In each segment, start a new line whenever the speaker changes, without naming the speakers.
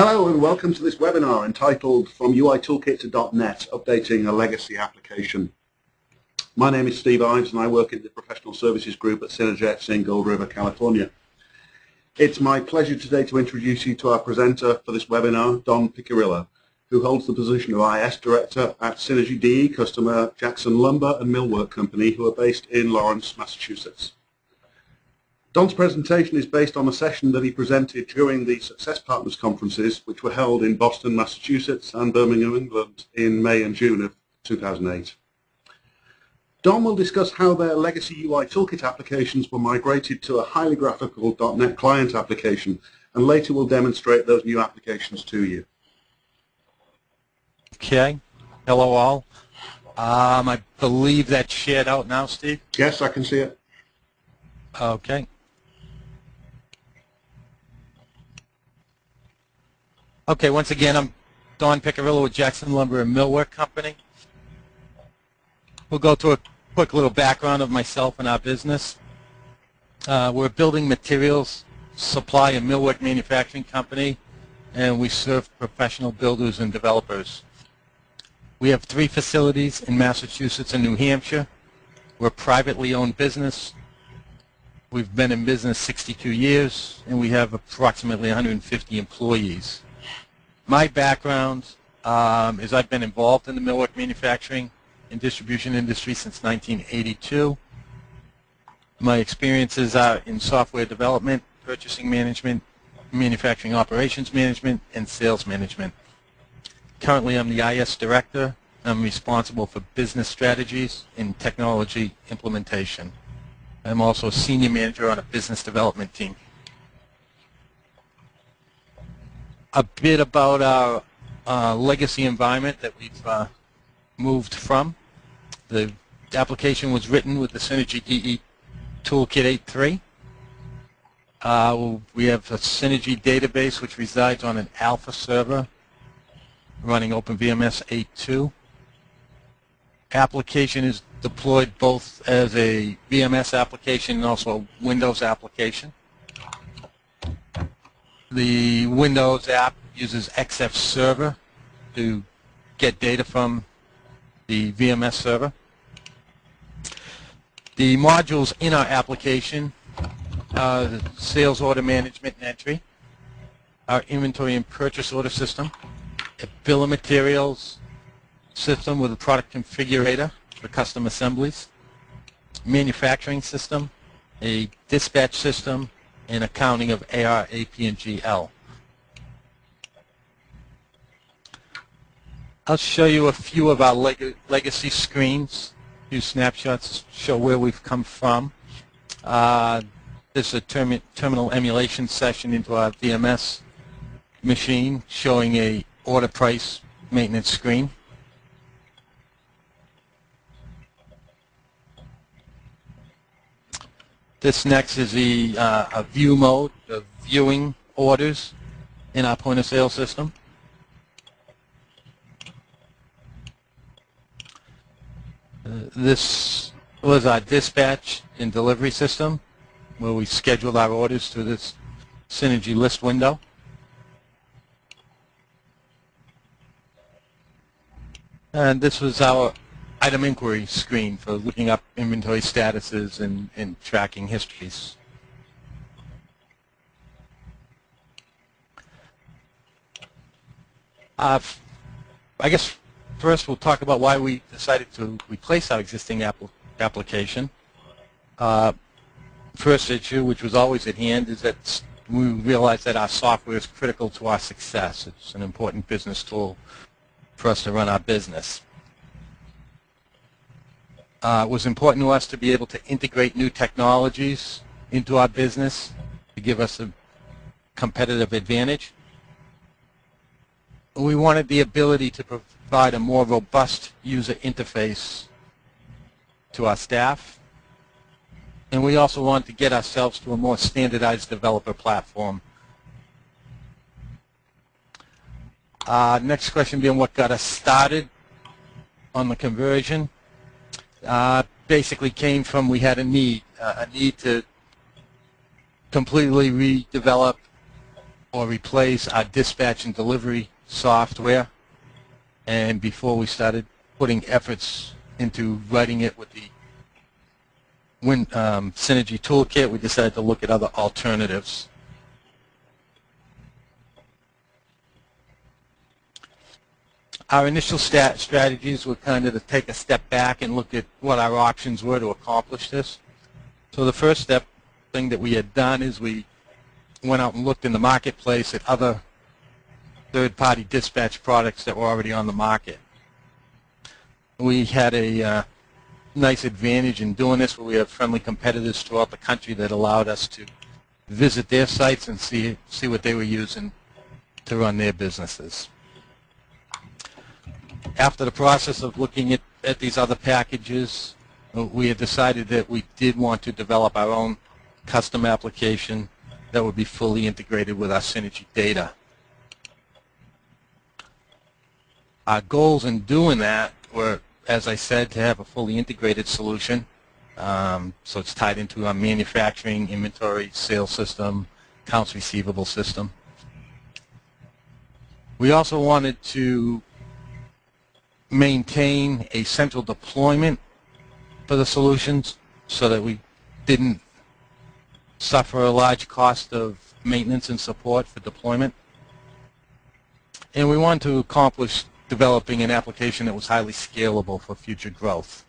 Hello and welcome to this webinar entitled From UI Toolkit to .NET, Updating a Legacy Application. My name is Steve Ives and I work in the Professional Services Group at Synergex in Gold River, California. It's my pleasure today to introduce you to our presenter for this webinar, Don Piccirillo, who holds the position of IS Director at Synergy DE customer Jackson Lumber and Millwork Company, who are based in Lawrence, Massachusetts. Don's presentation is based on a session that he presented during the Success Partners conferences, which were held in Boston, Massachusetts and Birmingham, England in May and June of 2008. Don will discuss how their legacy UI Toolkit applications were migrated to a highly graphical .NET client application, and later will demonstrate those new applications to you.
Okay. Hello all. I believe that's shared out now, Steve?
Yes, I can see it.
Okay. Okay, once again, I'm Don Piccirillo with Jackson Lumber and Millwork Company. We'll go through a quick little background of myself and our business. We're a building materials supply and millwork manufacturing company, and we serve professional builders and developers. We have 3 facilities in Massachusetts and New Hampshire. We're a privately owned business. We've been in business 62 years, and we have approximately 150 employees. My background is I've been involved in the millwork manufacturing and distribution industry since 1982. My experiences are in software development, purchasing management, manufacturing operations management, and sales management. Currently, I'm the IS Director. I'm responsible for business strategies and technology implementation. I'm also a senior manager on a business development team. A bit about our legacy environment that we've moved from. The application was written with the Synergy DE Toolkit 8.3. We have a Synergy database which resides on an alpha server running OpenVMS 8.2. Application is deployed both as a VMS application and also a Windows application. The Windows app uses XF Server to get data from the VMS server. The modules in our application are the sales order management and entry, our inventory and purchase order system, a bill of materials system with a product configurator for custom assemblies, manufacturing system, a dispatch system, and accounting of AR, AP, and GL. I'll show you a few of our legacy screens, a few snapshots show where we've come from. This is a terminal emulation session into our VMS machine showing a order price maintenance screen. This next is the a view mode of viewing orders in our point of sale system. This was our dispatch and delivery system where we scheduled our orders through this Synergy list window. And this was our item inquiry screen for looking up inventory statuses and tracking histories. I guess first we'll talk about why we decided to replace our existing application. First issue, which was always at hand, is that we realized that our software is critical to our success. It's an important business tool for us to run our business. It was important to us to be able to integrate new technologies into our business to give us a competitive advantage. We wanted the ability to provide a more robust user interface to our staff. And we also wanted to get ourselves to a more standardized developer platform. Next question being what got us started on the conversion. Basically came from we had a need to completely redevelop or replace our dispatch and delivery software. And before we started putting efforts into writing it with the Synergy Toolkit, we decided to look at other alternatives. Our initial strategies were kind of to take a step back and look at what our options were to accomplish this. So the first thing that we had done is we went out and looked in the marketplace at other third-party dispatch products that were already on the market. We had a nice advantage in doing this, where we have friendly competitors throughout the country that allowed us to visit their sites and see what they were using to run their businesses. After the process of looking at these other packages, we had decided that we did want to develop our own custom application that would be fully integrated with our Synergy data. Our goals in doing that were, as I said, to have a fully integrated solution. So it's tied into our manufacturing, inventory, sales system, accounts receivable system. We also wanted to maintain a central deployment for the solutions so that we didn't suffer a large cost of maintenance and support for deployment. And we wanted to accomplish developing an application that was highly scalable for future growth.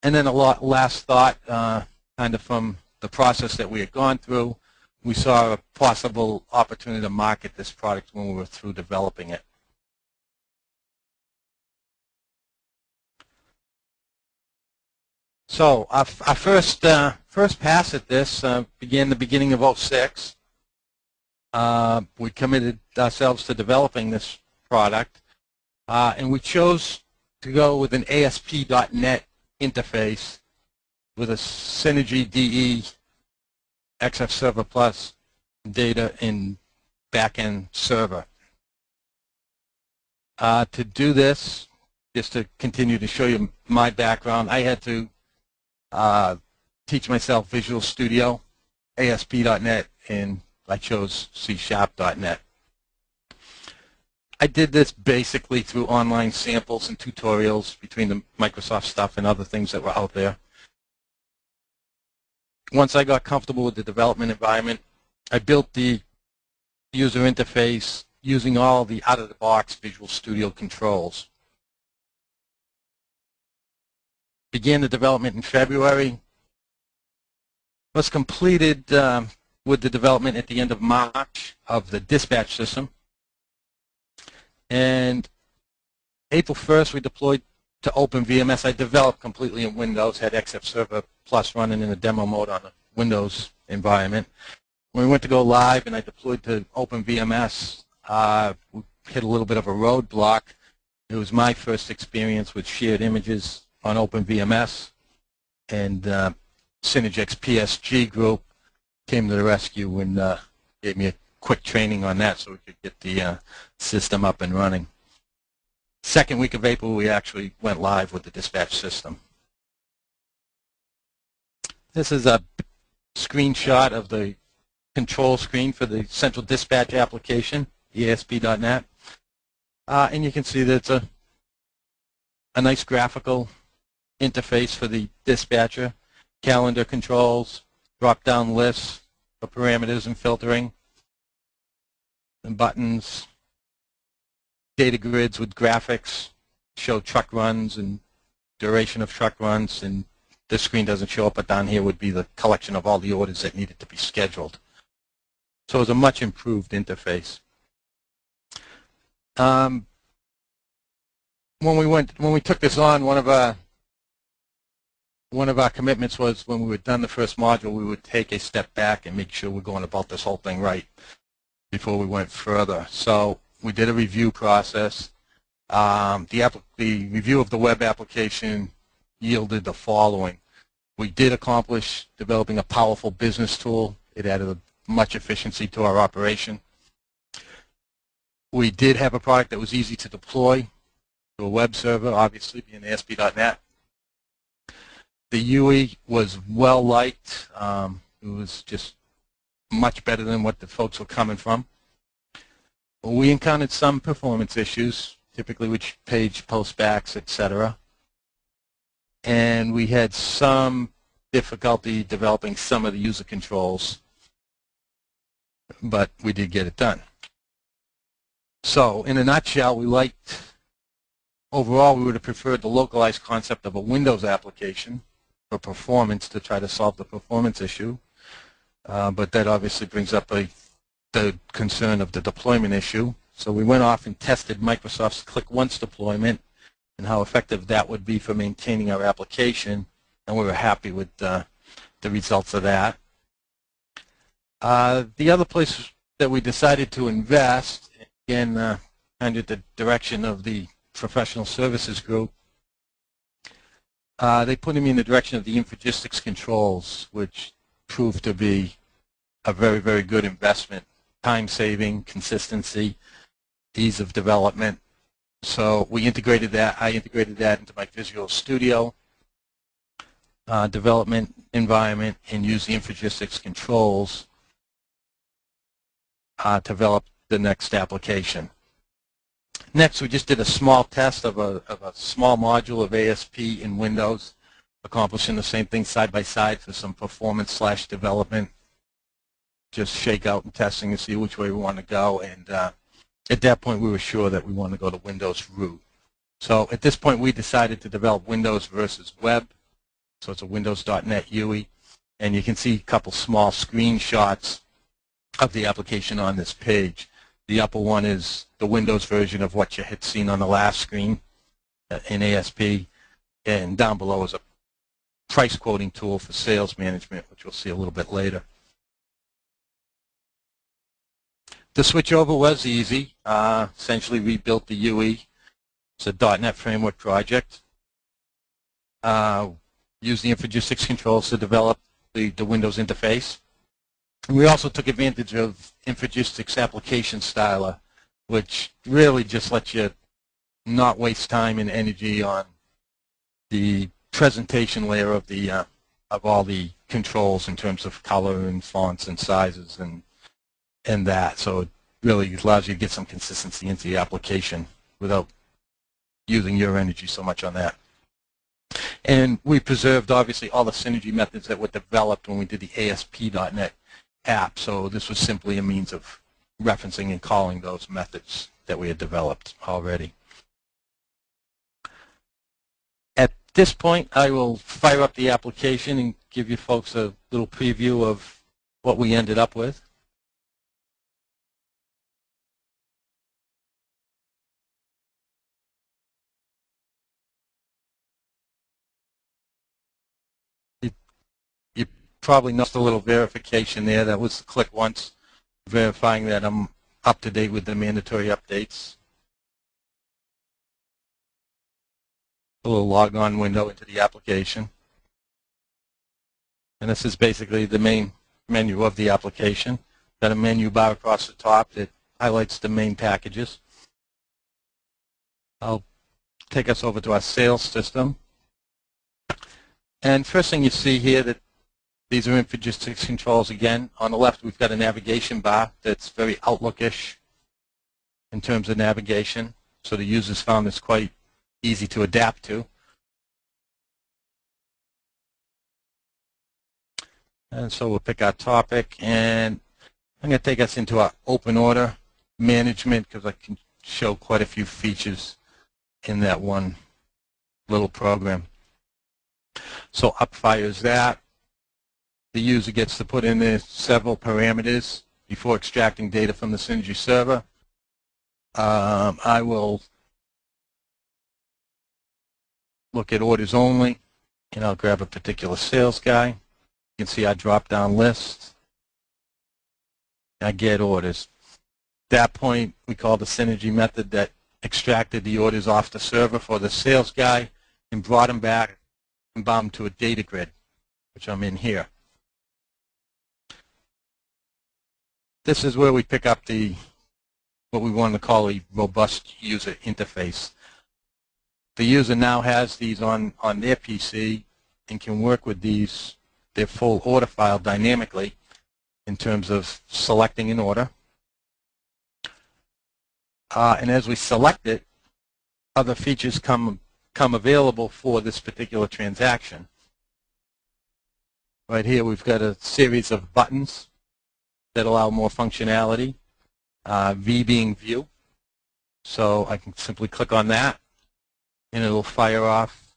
And then last thought, kind of from the process that we had gone through, we saw a possible opportunity to market this product when we were through developing it. So our first pass at this began the beginning of '06. We committed ourselves to developing this product, and we chose to go with an ASP.NET interface with a Synergy DE XF Server Plus data in backend server. To do this, just to continue to show you my background, I had to teach myself Visual Studio, ASP.NET, and I chose C#.NET. I did this basically through online samples and tutorials between the Microsoft stuff and other things that were out there. Once I got comfortable with the development environment, I built the user interface using all the out-of-the-box Visual Studio controls. Began the development in February. Was completed with the development at the end of March of the dispatch system. And April 1st, we deployed to OpenVMS. I developed completely in Windows, had XF Server Plus running in a demo mode on a Windows environment. When we went to go live and I deployed to OpenVMS, we hit a little bit of a roadblock. It was my first experience with shared images on OpenVMS, and Synergex PSG group came to the rescue and gave me a quick training on that so we could get the system up and running. Second week of April, we actually went live with the dispatch system. This is a screenshot of the control screen for the central dispatch application, ASP.NET. And you can see that it's a nice graphical interface for the dispatcher, calendar controls, drop-down lists for parameters and filtering, and buttons, data grids with graphics, show truck runs and duration of truck runs, and this screen doesn't show up, but down here would be the collection of all the orders that needed to be scheduled. So it's a much improved interface. When we took this on, one of our commitments was when we were done the first module, we would take a step back and make sure we're going about this whole thing right before we went further. So we did a review process. The review of the web application yielded the following. We did accomplish developing a powerful business tool. It added much efficiency to our operation. We did have a product that was easy to deploy to a web server, obviously being ASP.NET. The UI was well liked. It was just much better than what the folks were coming from. We encountered some performance issues, typically with page postbacks, etc. And we had some difficulty developing some of the user controls, but we did get it done. So, in a nutshell, overall, we would have preferred the localized concept of a Windows application for performance to try to solve the performance issue. But that obviously brings up the concern of the deployment issue. So we went off and tested Microsoft's Click Once deployment and how effective that would be for maintaining our application, and we were happy with the results of that. The other place that we decided to invest, again, under the direction of the professional services group, they put me in the direction of the Infragistics controls, which proved to be a very, very good investment. Time saving, consistency, ease of development. So we integrated that. I integrated that into my Visual Studio development environment and used the Infragistics controls to develop the next application. Next, we just did a small test of a small module of ASP in Windows, accomplishing the same thing side by side for some performance/development. Just shake out and testing to see which way we want to go. And at that point, we were sure that we wanted to go to Windows root. So at this point, we decided to develop Windows versus Web. So it's a Windows.NET UI. And you can see a couple small screenshots of the application on this page. The upper one is the Windows version of what you had seen on the last screen in ASP. And down below is a price quoting tool for sales management, which we'll see a little bit later. The switchover was easy. Essentially rebuilt the UI. It's a .NET Framework project. Used the Infragistics controls to develop the Windows interface. And we also took advantage of Infragistics Application Styler, which really just lets you not waste time and energy on the presentation layer of all the controls in terms of color and fonts and sizes and that. So it really allows you to get some consistency into the application without using your energy so much on that. And we preserved, obviously, all the synergy methods that were developed when we did the ASP.NET app. So this was simply a means of referencing and calling those methods that we had developed already. At this point, I will fire up the application and give you folks a little preview of what we ended up with. You probably noticed a little verification there. That was the Click Once, verifying that I'm up to date with the mandatory updates. A little log-on window into the application. And this is basically the main menu of the application. Got a menu bar across the top that highlights the main packages. I'll take us over to our sales system. And first thing you see here, that these are Infragistics controls again. On the left, we've got a navigation bar that's very Outlook-ish in terms of navigation. So the users found this quite easy to adapt to. And so we'll pick our topic, and I'm going to take us into our open order management because I can show quite a few features in that one little program. So up fires that. The user gets to put in there several parameters before extracting data from the Synergy server. I will look at orders only, and I'll grab a particular sales guy. You can see our drop-down list. I get orders. At that point, we call the Synergy method that extracted the orders off the server for the sales guy and brought them back and bound them to a data grid, which I'm in here. This is where we pick up what we want to call a robust user interface. The user now has these on their PC and can work with their full order file dynamically. in terms of selecting an order. And as we select it, other features come available for this particular transaction. Right here we've got a series of buttons that allow more functionality. V being view. So I can simply click on that and it'll fire off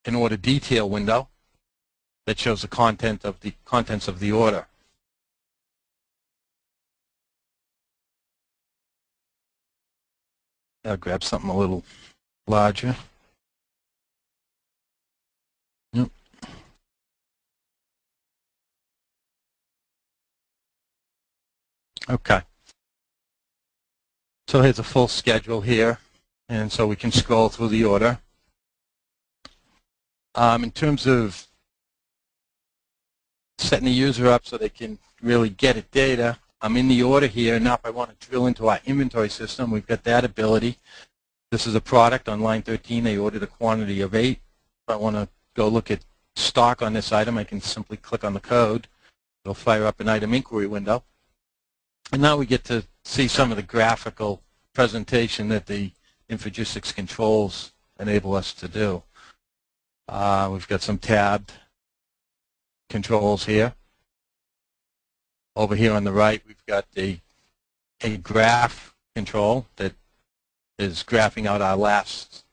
an order detail window that shows the contents of the order. I'll grab something a little larger. Yep. Okay. So here's a full schedule here, and so we can scroll through the order. In terms of setting the user up so they can really get at data, I'm in the order here. Now if I want to drill into our inventory system, we've got that ability. This is a product on line 13. They ordered a quantity of 8. If I want to go look at stock on this item, I can simply click on the code. It'll fire up an item inquiry window. And now we get to see some of the graphical presentation that the Infragistics controls enable us to do. We've got some tabbed controls here. Over here on the right, we've got a graph control that is graphing out our last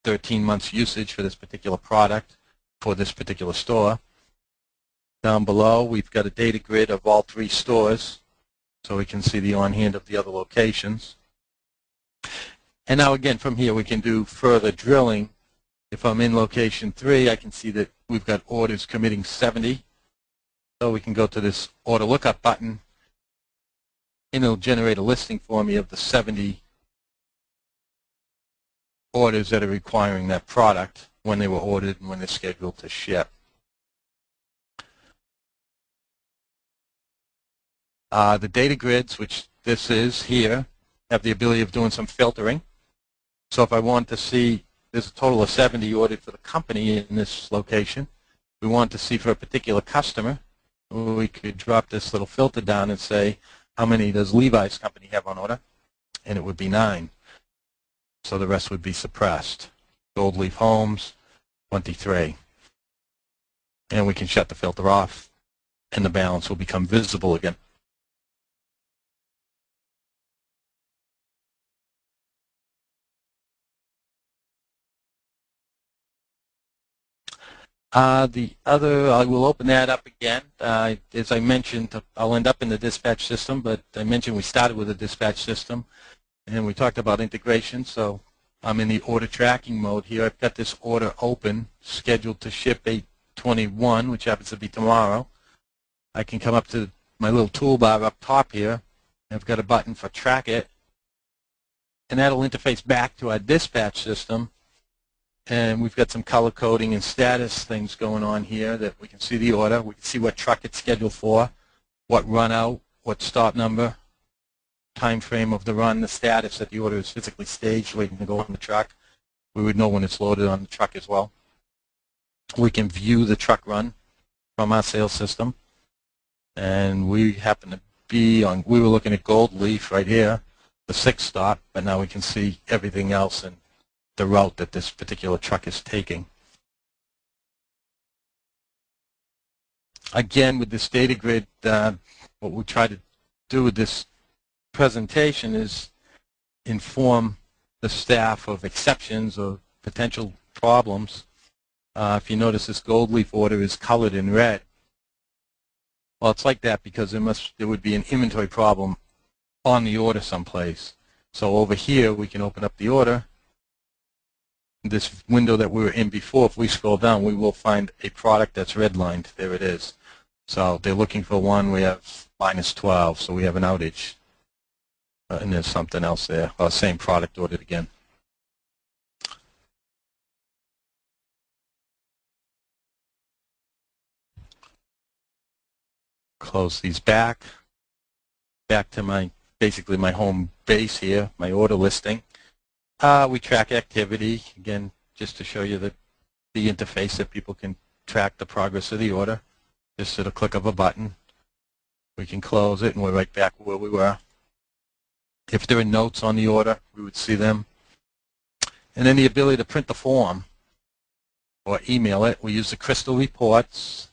13 months usage for this particular product for this particular store. Down below, we've got a data grid of all 3 stores, so we can see the on-hand of the other locations. And now again, from here we can do further drilling. If I'm in location 3, I can see that we've got orders committing 70. So we can go to this order lookup button, and it'll generate a listing for me of the 70 orders that are requiring that product, when they were ordered and when they're scheduled to ship. The data grids, which this is here, have the ability of doing some filtering. So if I want to see, there's a total of 70 ordered for the company in this location. We want to see for a particular customer, we could drop this little filter down and say, how many does Levi's company have on order? And it would be 9. So the rest would be suppressed. Gold Leaf Homes, 23. And we can shut the filter off, and the balance will become visible again. The other, I will open that up again. As I mentioned, I'll end up in the dispatch system, but I mentioned we started with a dispatch system, and we talked about integration. So I'm in the order tracking mode here. I've got this order open, scheduled to ship 8/21, which happens to be tomorrow. I can come up to my little toolbar up top here. I've got a button for track it, and that'll interface back to our dispatch system. And we've got some color coding and status things going on here that we can see the order. We can see what truck it's scheduled for, what run out, what stop number, time frame of the run, the status that the order is physically staged waiting to go on the truck. We would know when it's loaded on the truck as well. We can view the truck run from our sales system. And we happen to be on, we were looking at Gold Leaf right here, the 6th stop, but now we can see everything else and the route that this particular truck is taking. Again, with this data grid, what we try to do with this presentation is inform the staff of exceptions or potential problems. If you notice, this Gold Leaf order is colored in red. Well, it's like that because there would be an inventory problem on the order someplace. So over here, we can open up the order. This window that we were in before, if we scroll down, we will find a product that's redlined. There it is. So they're looking for one. We have -12, so we have an outage. And there's something else there. Same product ordered again. Close these back to basically my home base here, my order listing. We track activity, again, just to show you the interface that people can track the progress of the order, just at a click of a button. We can close it and we're right back where we were. If there are notes on the order, we would see them. And then the ability to print the form or email it. We use the Crystal Reports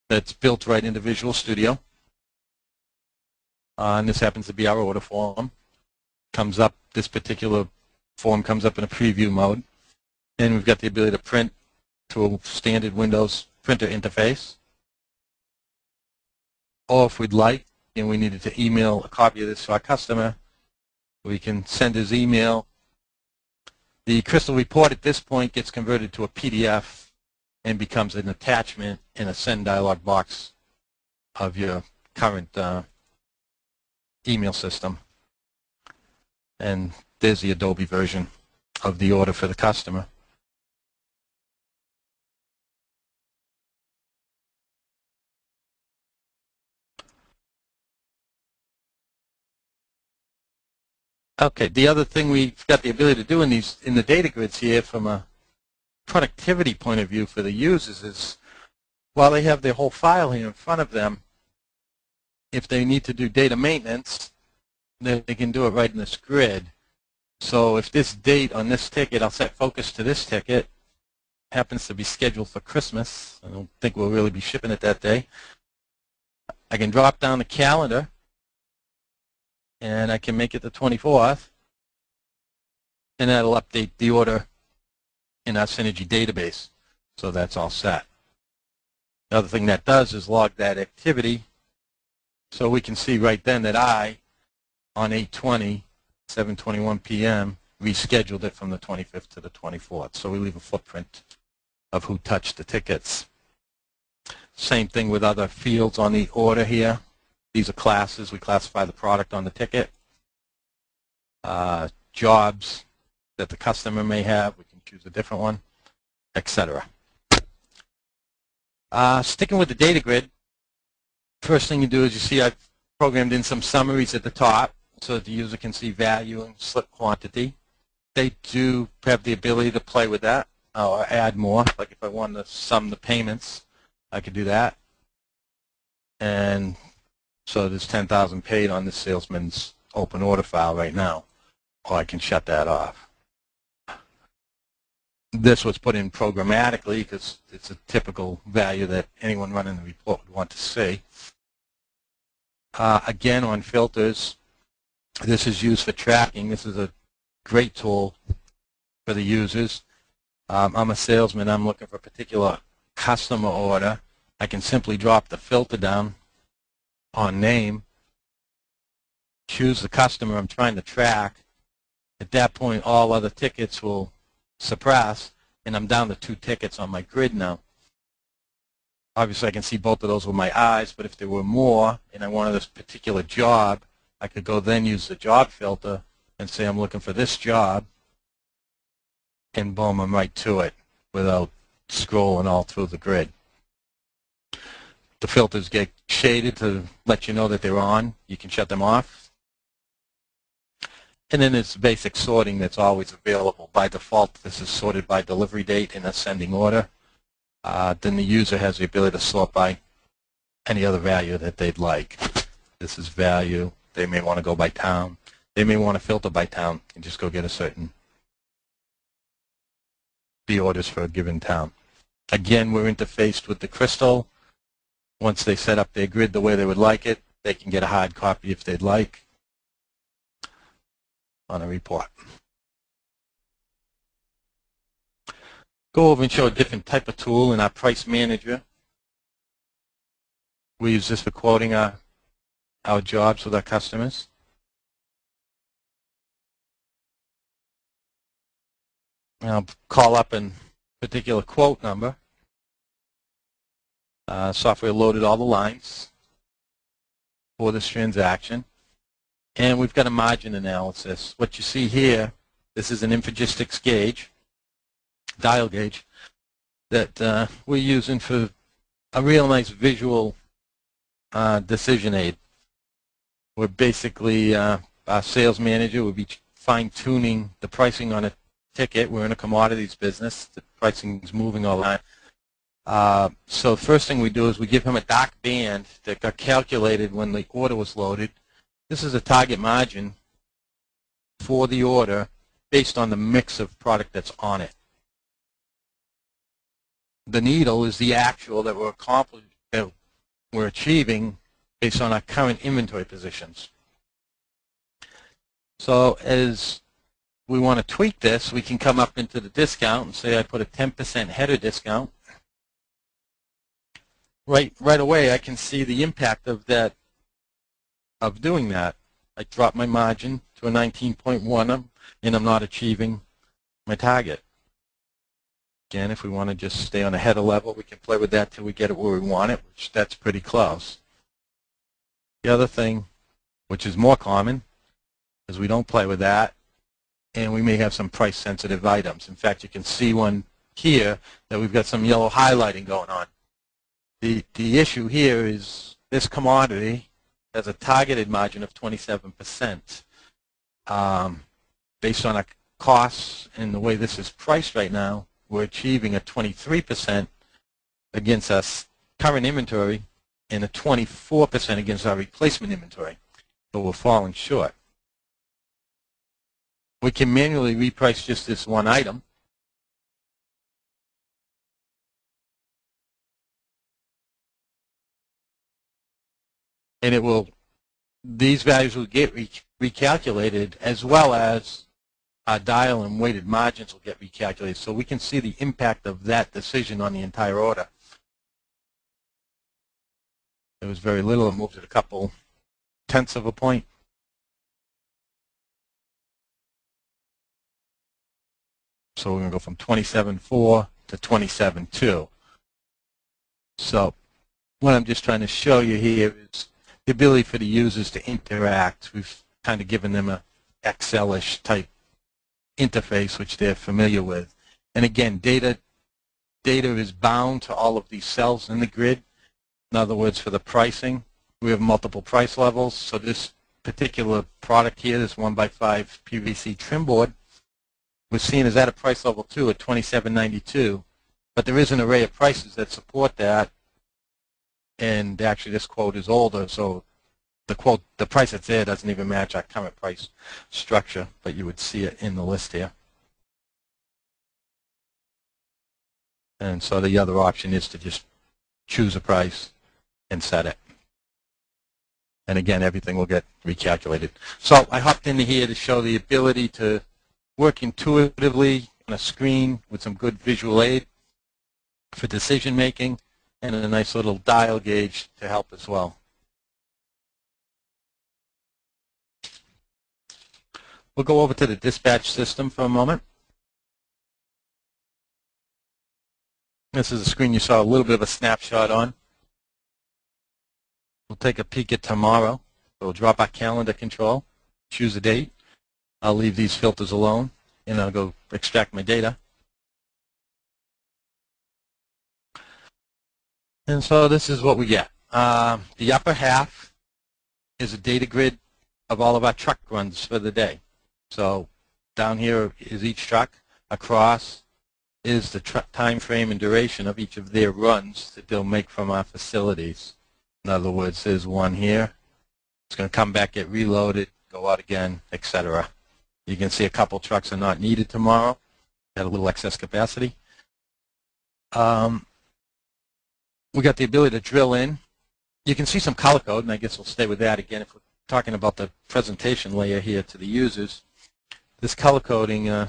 that's built right into Visual Studio. And this happens to be our order form. Comes up, this particular form comes up in a preview mode. And we've got the ability to print to a standard Windows printer interface. Or if we'd like, and we needed to email a copy of this to our customer, we can send his email. The Crystal Report at this point gets converted to a PDF and becomes an attachment in a send dialog box of your current email system. And there's the Adobe version of the order for the customer. Okay, the other thing we've got the ability to do in the data grids here from a productivity point of view for the users is while they have their whole file here in front of them, if they need to do data maintenance, they can do it right in this grid. So if this date on this ticket, I'll set focus to this ticket, happens to be scheduled for Christmas. I don't think we'll really be shipping it that day. I can drop down the calendar and I can make it the 24th, and that'll update the order in our Synergy database. So that's all set. The other thing that does is log that activity, so we can see right then that I, on 8/20, 7:21 p.m., rescheduled it from the 25th to the 24th. So we leave a footprint of who touched the tickets. Same thing with other fields on the order here. These are classes. We classify the product on the ticket. Jobs that the customer may have, we can choose a different one, etc. Sticking with the data grid, first thing you do is you see I've programmed in some summaries at the top so that the user can see value and slip quantity. They do have the ability to play with that or add more. Like if I wanted to sum the payments, I could do that. And so there's 10,000 paid on this salesman's open order file right now, or I can shut that off. This was put in programmatically because it's a typical value that anyone running the report would want to see. Again, on filters, this is used for tracking. This is a great tool for the users. I'm a salesman. I'm looking for a particular customer order. I can simply drop the filter down on name, choose the customer I'm trying to track. At that point, all other tickets will suppress, and I'm down to 2 tickets on my grid now. Obviously, I can see both of those with my eyes, but if there were more and I wanted this particular job, I could go then use the job filter and say I'm looking for this job, and boom, I'm right to it without scrolling all through the grid. The filters get shaded to let you know that they're on. You can shut them off. And then there's basic sorting that's always available. By default, this is sorted by delivery date in ascending order. Then the user has the ability to sort by any other value that they'd like. This is value. They may want to go by town. They may want to filter by town and just go get the orders for a given town. Again, we're interfaced with the Crystal. Once they set up their grid the way they would like it, they can get a hard copy if they'd like on a report. Go over and show a different type of tool in our price manager. We use this for quoting our jobs with our customers. I'll call up a particular quote number. Software loaded all the lines for this transaction. And we've got a margin analysis. What you see here, this is an Infragistics gauge, dial gauge, that we're using for a real nice visual decision aid. We're basically, our sales manager will be fine-tuning the pricing on a ticket. We're in a commodities business. The pricing is moving all the time. So the first thing we do is we give him a dark band that got calculated when the order was loaded. This is a target margin for the order based on the mix of product that's on it. The needle is the actual that we're achieving based on our current inventory positions. So as we want to tweak this, we can come up into the discount and say I put a 10% header discount. Right away I can see the impact of that, of doing that. I drop my margin to a 19.1 and I'm not achieving my target. Again, if we want to just stay on a header level, we can play with that till we get it where we want it, which that's pretty close. The other thing, which is more common, is we don't play with that, and we may have some price-sensitive items. In fact, you can see one here that we've got some yellow highlighting going on. The issue here is this commodity has a targeted margin of 27%. Based on our costs and the way this is priced right now, we're achieving a 23% against our current inventory and a 24% against our replacement inventory. So we're falling short. We can manually reprice just this one item. And it will, these values will get recalculated, as well as our dial and weighted margins will get recalculated, so we can see the impact of that decision on the entire order. It was very little. It moved it a couple tenths of a point. So we're going to go from 27.4 to 27.2. So what I'm just trying to show you here is the ability for the users to interact. We've kind of given them a Excel-ish type interface, which they're familiar with. And again, data is bound to all of these cells in the grid. In other words, for the pricing, we have multiple price levels. So this particular product here, this 1x5 PVC trim board, we're seeing is at a price level 2 at $27.92. But there is an array of prices that support that. And actually this quote is older, so the price that's there doesn't even match our current price structure, but you would see it in the list here. And so the other option is to just choose a price and set it. And again, everything will get recalculated. So I hopped into here to show the ability to work intuitively on a screen with some good visual aid for decision making, and a nice little dial gauge to help as well. We'll go over to the dispatch system for a moment. This is a screen you saw a little bit of a snapshot on. We'll take a peek at tomorrow. We'll drop our calendar control, choose a date. I'll leave these filters alone, and I'll go extract my data. And so this is what we get. The upper half is a data grid of all of our truck runs for the day. So down here is each truck. Across is the time frame and duration of each of their runs that they'll make from our facilities. In other words, there's one here. It's going to come back, get reloaded, go out again, etc. You can see a couple trucks are not needed tomorrow. Got a little excess capacity. We got the ability to drill in. You can see some color code, and I guess we'll stay with that again if we're talking about the presentation layer here to the users. This color coding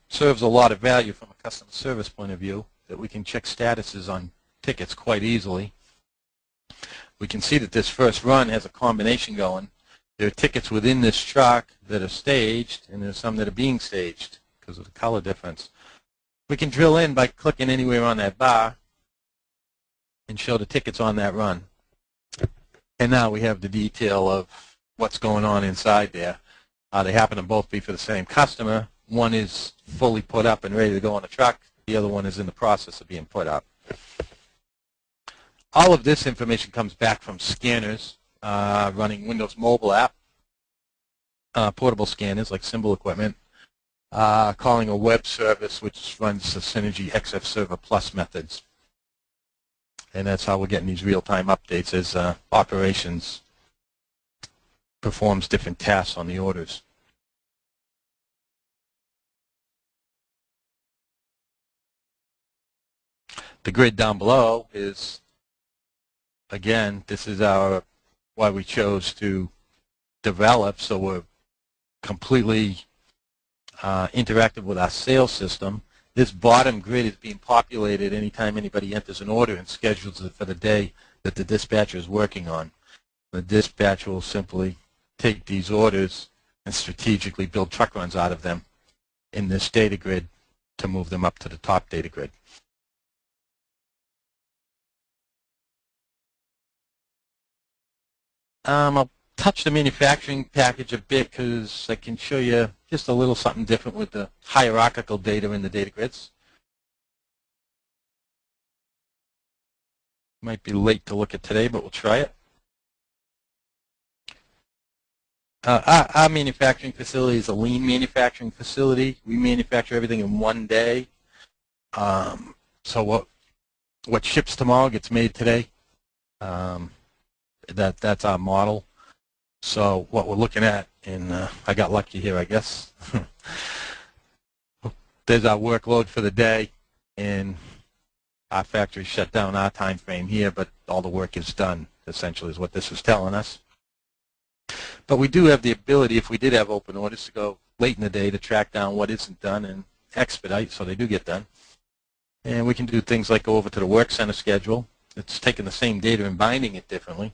serves a lot of value from a customer service point of view, that we can check statuses on tickets quite easily. We can see that this first run has a combination going. There are tickets within this truck that are staged, and there's some that are being staged because of the color difference. We can drill in by clicking anywhere on that bar and show the tickets on that run. And now we have the detail of what's going on inside there. They happen to both be for the same customer. One is fully put up and ready to go on the truck. The other one is in the process of being put up. All of this information comes back from scanners running Windows mobile app, portable scanners like Symbol equipment, calling a web service which runs the Synergy XF Server Plus methods. And that's how we're getting these real-time updates as operations performs different tasks on the orders. The grid down below is, again, this is why we chose to develop, so we're completely interactive with our sales system. This bottom grid is being populated anytime anybody enters an order and schedules it for the day that the dispatcher is working on. The dispatcher will simply take these orders and strategically build truck runs out of them in this data grid to move them up to the top data grid. I'll touch the manufacturing package a bit because I can show you just a little something different with the hierarchical data in the data grids. Might be late to look at today, but we'll try it. Our manufacturing facility is a lean manufacturing facility. We manufacture everything in one day. So what ships tomorrow gets made today. That's our model. So what we're looking at, and I got lucky here, I guess. There's our workload for the day, and our factory shut down our time frame here, but all the work is done, essentially, is what this is telling us. But we do have the ability, if we did have open orders, to go late in the day to track down what isn't done and expedite, so they do get done. And we can do things like go over to the work center schedule. It's taking the same data and binding it differently.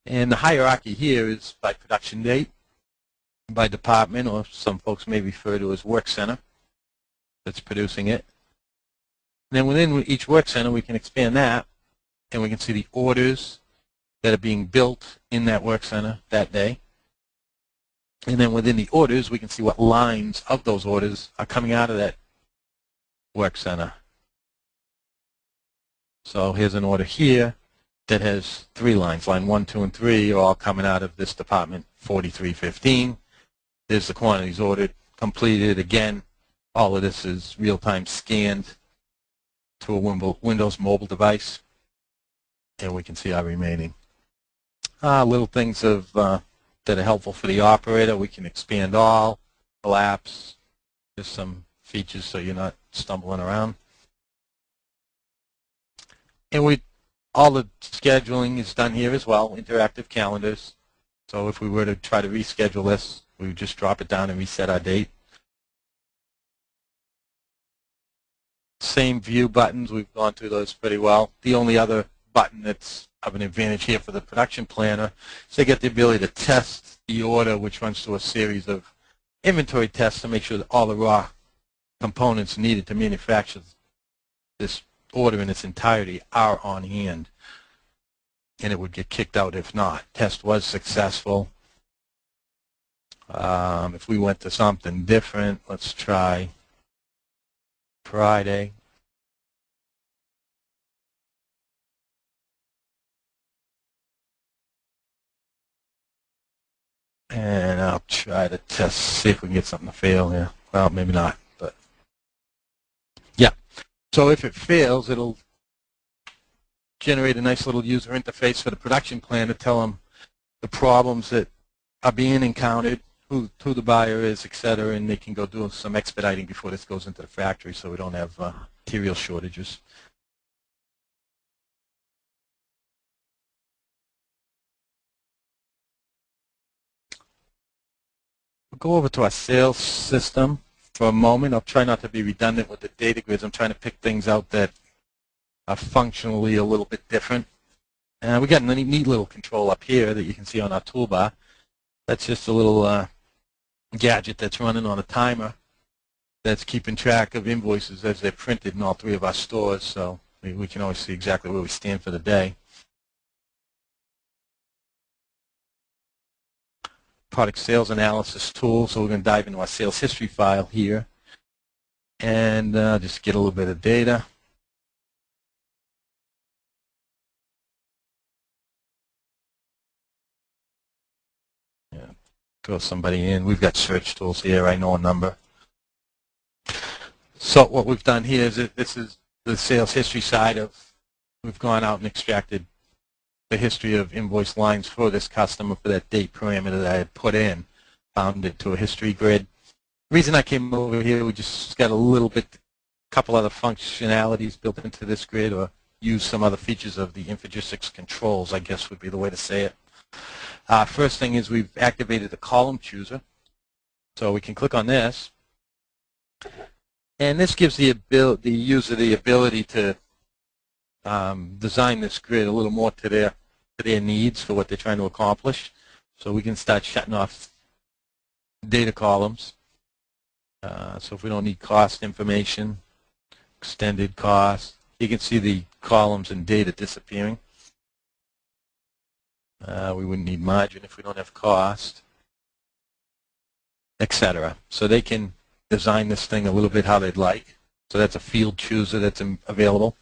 And the hierarchy here is by production date, by department, or some folks may refer to as work center that's producing it. And then within each work center, we can expand that, and we can see the orders that are being built in that work center that day. And then within the orders, we can see what lines of those orders are coming out of that work center. So here's an order here that has 3 lines. Line 1, 2, and 3 are all coming out of this department, 4315. There's the quantities ordered, completed. Again, all of this is real-time scanned to a Windows mobile device, and we can see our remaining. Little things that are helpful for the operator. We can expand all, collapse, just some features so you're not stumbling around. And all the scheduling is done here as well, interactive calendars. So if we were to try to reschedule this, we would just drop it down and reset our date. Same view buttons, we've gone through those pretty well. The only other button that's of an advantage here for the production planner is they get the ability to test the order, which runs through a series of inventory tests to make sure that all the raw components needed to manufacture this order in its entirety are on hand, and it would get kicked out if not. Test was successful. If we went to something different, let's try Friday. And I'll try to test, see if we can get something to fail here. Well, maybe not, but yeah. So if it fails, it'll generate a nice little user interface for the production plan to tell them the problems that are being encountered, who the buyer is, et cetera, and they can go do some expediting before this goes into the factory so we don't have material shortages. We'll go over to our sales system for a moment. I'll try not to be redundant with the data grids. I'm trying to pick things out that are functionally a little bit different. We got a neat little control up here that you can see on our toolbar. That's just a little gadget that's running on a timer that's keeping track of invoices as they're printed in all 3 of our stores, so we can always see exactly where we stand for the day. Product sales analysis tool, so we're going to dive into our sales history file here and just get a little bit of data. Yeah, throw somebody in. We've got search tools here. I know a number. So what we've done here is this is the sales history side of, we've gone out and extracted the history of invoice lines for this customer for that date parameter that I had put in, found it to a history grid. The reason I came over here, we just got a little bit, couple other functionalities built into this grid, or use some other features of the Infragistics controls, I guess would be the way to say it. First thing is we've activated the column chooser. So we can click on this, and this gives the user the ability to design this grid a little more to their needs for what they're trying to accomplish. So we can start shutting off data columns. So if we don't need cost information, extended cost, you can see the columns and data disappearing. We wouldn't need margin if we don't have cost, etc. So they can design this thing a little bit how they'd like. So that's a field chooser that's available.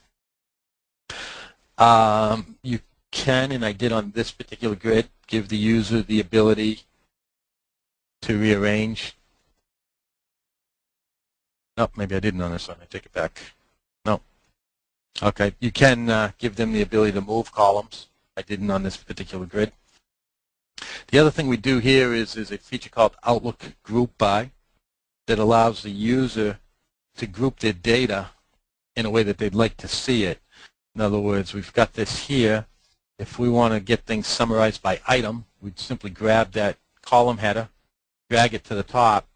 You can, and I did on this particular grid, give the user the ability to rearrange. No, maybe I didn't on this one. I take it back. No. Okay, you can give them the ability to move columns. I didn't on this particular grid. The other thing we do here is a feature called Outlook Group By that allows the user to group their data in a way that they'd like to see it. In other words, we've got this here. If we want to get things summarized by item, we'd simply grab that column header, drag it to the top,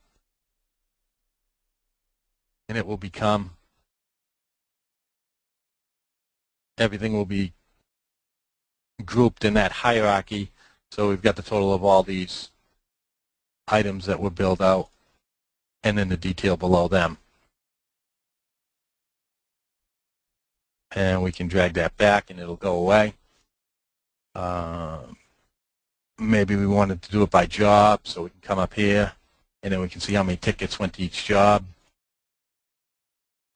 and it will become, everything will be grouped in that hierarchy. So we've got the total of all these items that were billed out, and then the detail below them. And we can drag that back and it'll go away. Maybe we wanted to do it by job, so we can come up here and then we can see how many tickets went to each job,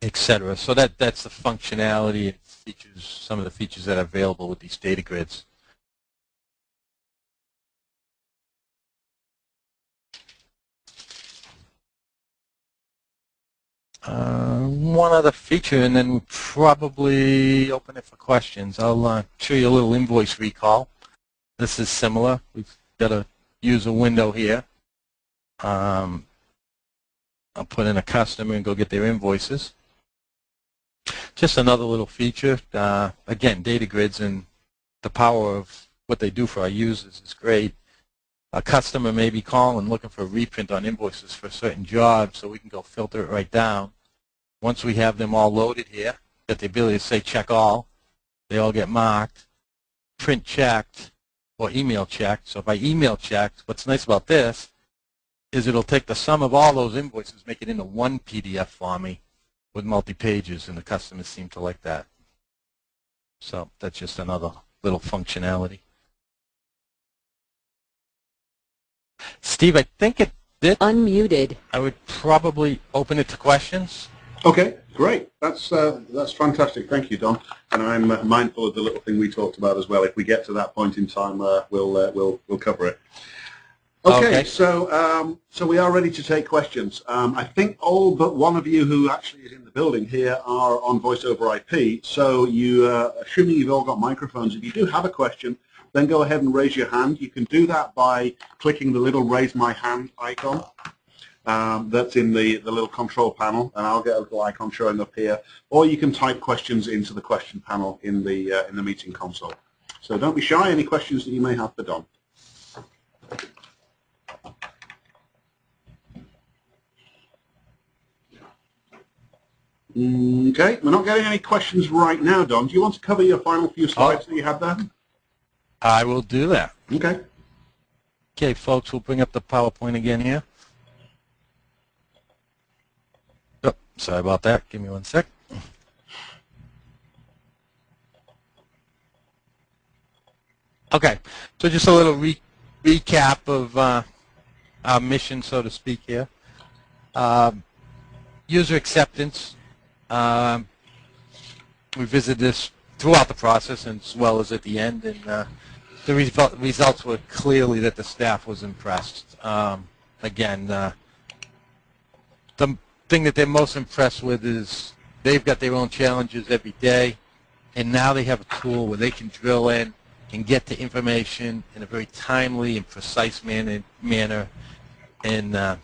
etc. So that's the functionality and features, some of the features that are available with these data grids. One other feature, and then we'll probably open it for questions. I'll show you a little invoice recall. This is similar. We've got a user window here. I'll put in a customer and go get their invoices. Just another little feature. Again, data grids and the power of what they do for our users is great. A customer may be calling looking for a reprint on invoices for a certain job, so we can go filter it right down. Once we have them all loaded here, got the ability to say check all. They all get marked, print checked, or email checked. So if I email checked, what's nice about this is it'll take the sum of all those invoices, make it into one PDF for me with multi-pages, and the customers seem to like that. So that's just another little functionality. Steve, I think it did.
Unmuted.
I would probably open it to questions.
Okay, great. That's fantastic. Thank you, Don. And I'm mindful of the little thing we talked about as well. If we get to that point in time, we'll cover it. Okay. So we are ready to take questions. I think all but one of you who actually is in the building here are on voice over IP. So you, assuming you've all got microphones, if you do have a question, then go ahead and raise your hand. You can do that by clicking the little raise my hand icon that's in the little control panel, and I'll get a little icon showing up here. Or you can type questions into the question panel in the meeting console. So don't be shy. Any questions that you may have for Don? Okay, we're not getting any questions right now, Don. Do you want to cover your final few slides that you had there?
I will do that.
Okay.
Okay, folks, we'll bring up the PowerPoint again here. Oh, sorry about that. Give me one sec. Okay, so just a little recap of our mission, so to speak, here. User acceptance. We visited this throughout the process as well as at the end, and the results were clearly that the staff was impressed. Again, the thing that they're most impressed with is they've got their own challenges every day, and now they have a tool where they can drill in and get to information in a very timely and precise manner and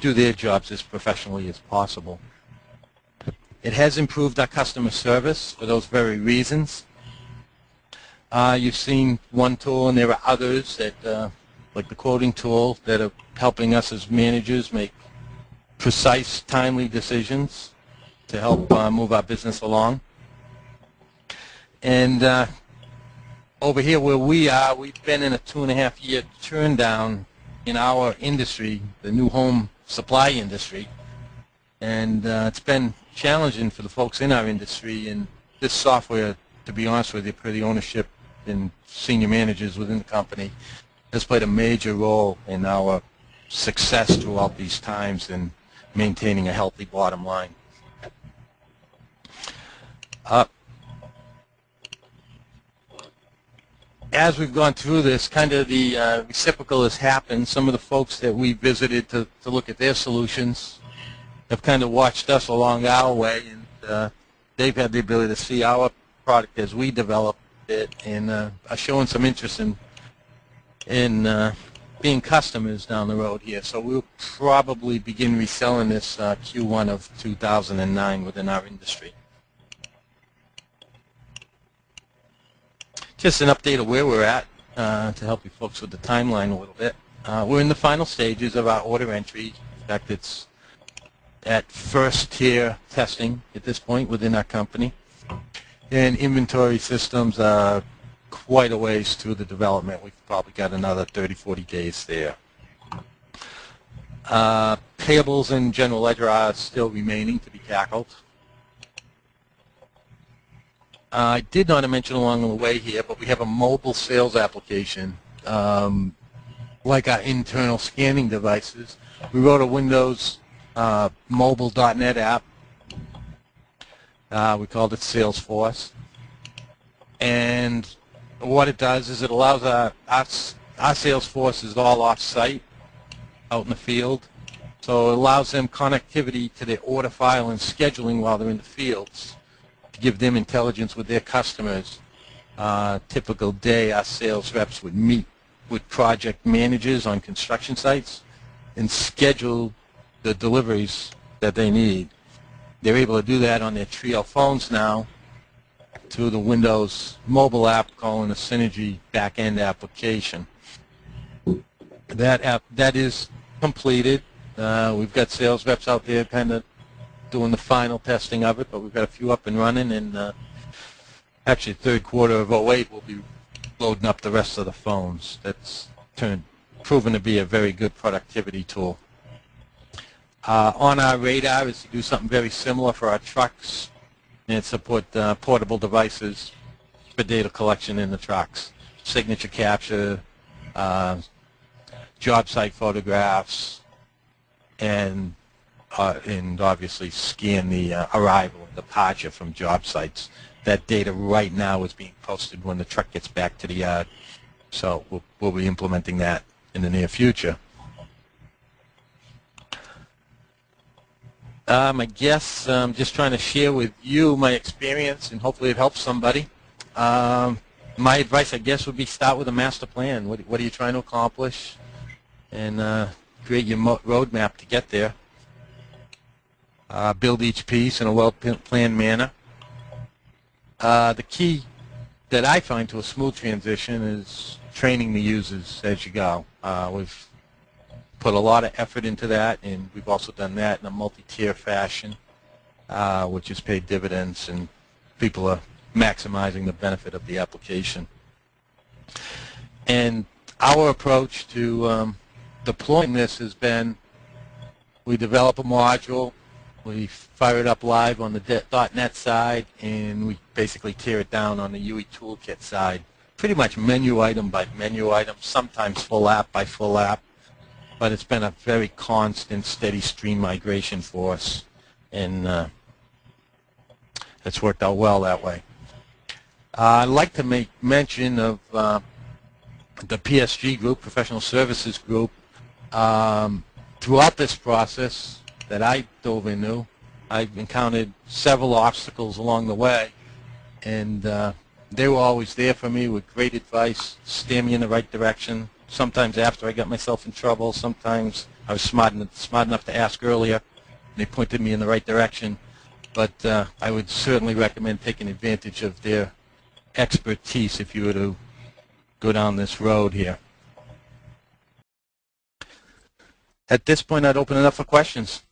do their jobs as professionally as possible. It has improved our customer service for those very reasons. You've seen one tool, and there are others that, like the quoting tool, that are helping us as managers make precise, timely decisions to help move our business along. And over here where we are, we've been in a 2.5-year turn down in our industry, the new home supply industry, and it's been challenging for the folks in our industry. And this software, to be honest with you, per the ownership and senior managers within the company, has played a major role in our success throughout these times and maintaining a healthy bottom line. As we've gone through this, kind of the reciprocal has happened. Some of the folks that we visited to look at their solutions have kind of watched us along our way, and they've had the ability to see our product as we develop it, and are showing some interest in being customers down the road here. So we'll probably begin reselling this Q1 of 2009 within our industry. Just an update of where we're at to help you folks with the timeline a little bit. We're in the final stages of our order entry. In fact, it's at first tier testing at this point within our company. And inventory systems are quite a ways through the development. We've probably got another 30, 40 days there. Payables and general ledger are still remaining to be tackled. I did not mention along the way here, but we have a mobile sales application, like our internal scanning devices. We wrote a Windows mobile.net app. We called it Salesforce. And what it does is it allows our sales force is all off-site, out in the field. So it allows them connectivity to their order file and scheduling while they're in the fields, to give them intelligence with their customers. Typical day, our sales reps would meet with project managers on construction sites and schedule the deliveries that they need. They're able to do that on their Trio phones now through the Windows mobile app calling the Synergy back-end application. That is completed. We've got sales reps out there kind of doing the final testing of it, but we've got a few up and running, and actually third quarter of 2008 we'll be loading up the rest of the phones. That's proven to be a very good productivity tool. On our radar is to do something very similar for our trucks and support portable devices for data collection in the trucks, signature capture, job site photographs, and obviously scan the arrival and departure from job sites. That data right now is being posted when the truck gets back to the yard. So we'll be implementing that in the near future. I guess I'm just trying to share with you my experience, and hopefully it helps somebody. My advice, I guess, would be start with a master plan. What are you trying to accomplish? And create your roadmap to get there. Build each piece in a well-planned manner. The key that I find to a smooth transition is training the users as you go. We've put a lot of effort into that, and we've also done that in a multi-tier fashion, which has paid dividends, and people are maximizing the benefit of the application. And our approach to deploying this has been, we develop a module, we fire it up live on the .NET side, and we basically tear it down on the UE Toolkit side, pretty much menu item by menu item, sometimes full app by full app. But it's been a very constant, steady stream migration for us, and it's worked out well that way. I'd like to make mention of the PSG group, Professional Services Group. Throughout this process that I dove into, I've encountered several obstacles along the way, and they were always there for me with great advice, steer me in the right direction. Sometimes after I got myself in trouble, sometimes I was smart enough to ask earlier, and they pointed me in the right direction. But I would certainly recommend taking advantage of their expertise if you were to go down this road here. At this point, I'd open it up for questions.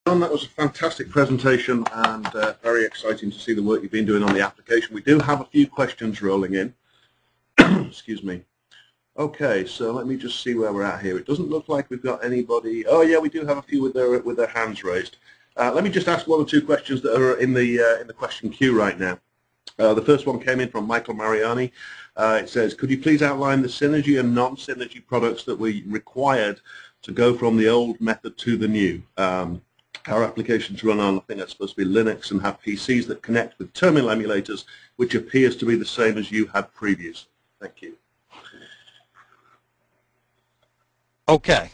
John, that was a fantastic presentation and very exciting to see the work you've been doing on the application. We do have a few questions rolling in. Excuse me. Okay, so let me just see where we're at here. It doesn't look like we've got anybody. Oh yeah, we do have a few with their hands raised. Let me just ask one or two questions that are in the question queue right now. The first one came in from Michael Mariani. It says, could you please outline the synergy and non-synergy products that we required to go from the old method to the new? Our applications run on, I think that's supposed to be Linux, and have PCs that connect with terminal emulators, which appears to be the same as you had previously. Thank you.
Okay.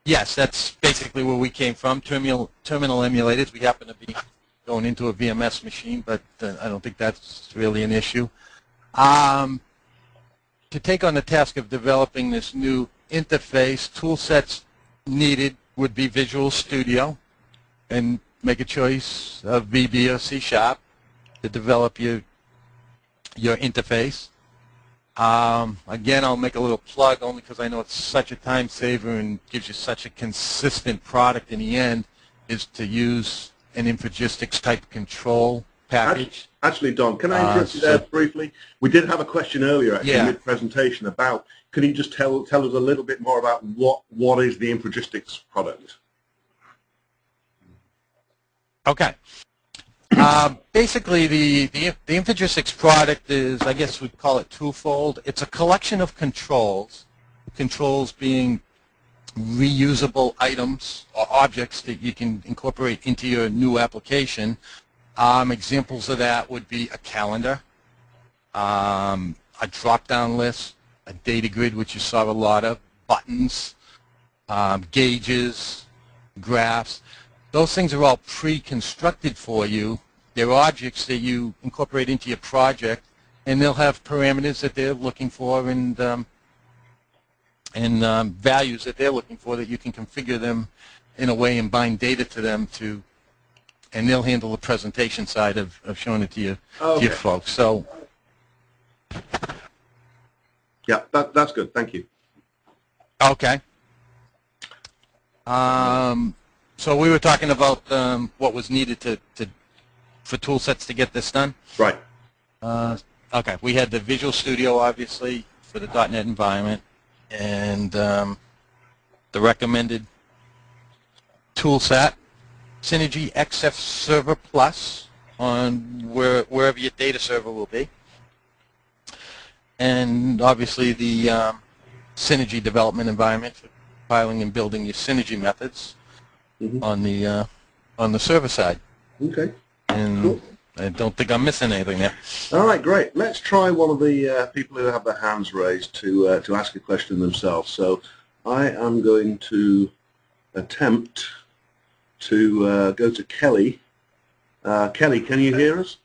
Yes, that's basically where we came from, terminal emulators. We happen to be going into a VMS machine, but I don't think that's really an issue. To take on the task of developing this new interface, tool sets needed would be Visual Studio, and make a choice of VB or C# to develop your interface. Again, I'll make a little plug only because I know it's such a time saver and gives you such a consistent product in the end, is to use an Infragistics type control package.
Actually, Don, can I interrupt you there briefly? We did have a question earlier, actually, mid-presentation about, can you just tell us a little bit more about what is the Infragistics product?
Okay. Basically, the Infragistics product is, I guess we'd call it twofold. It's a collection of controls being reusable items or objects that you can incorporate into your new application. Examples of that would be a calendar, a drop-down list, a data grid, which you saw a lot of, buttons, gauges, graphs. Those things are all pre-constructed for you. They're objects that you incorporate into your project, and they'll have parameters that they're looking for and values that they're looking for that you can configure them in a way and bind data to them and they'll handle the presentation side of showing it to you, to your folks. So,
yeah, that's good. Thank you.
Okay. So we were talking about what was needed for tool sets to get this done.
Right.
Okay. We had the Visual Studio, obviously, for the .NET environment, and the recommended tool set, Synergy XF Server Plus, on wherever your data server will be, and obviously the Synergy development environment for compiling and building your Synergy methods on the server side.
Okay.
And cool. I don't think I'm missing anything there.
All right, great. Let's try one of the people who have their hands raised to ask a question themselves. So I am going to attempt to go to Kelly. Kelly, can you hear us?